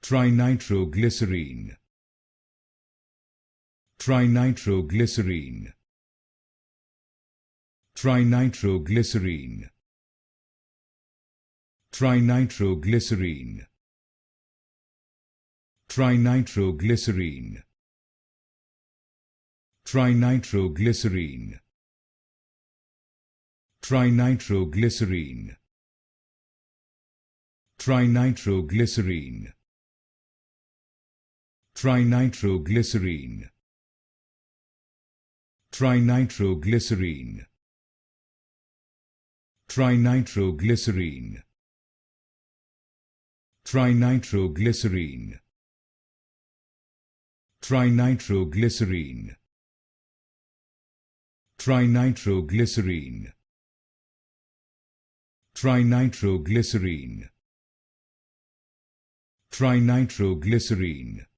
Trinitroglycerine. Trinitroglycerine. Trinitroglycerine. Trinitroglycerine. Trinitroglycerine. Trinitroglycerine. Trinitroglycerine. Trinitroglycerine. Trinitroglycerine. Trinitroglycerine. Trinitroglycerine. Trinitroglycerine. Trinitroglycerine. Trinitroglycerine. Trinitroglycerine. Trinitroglycerine.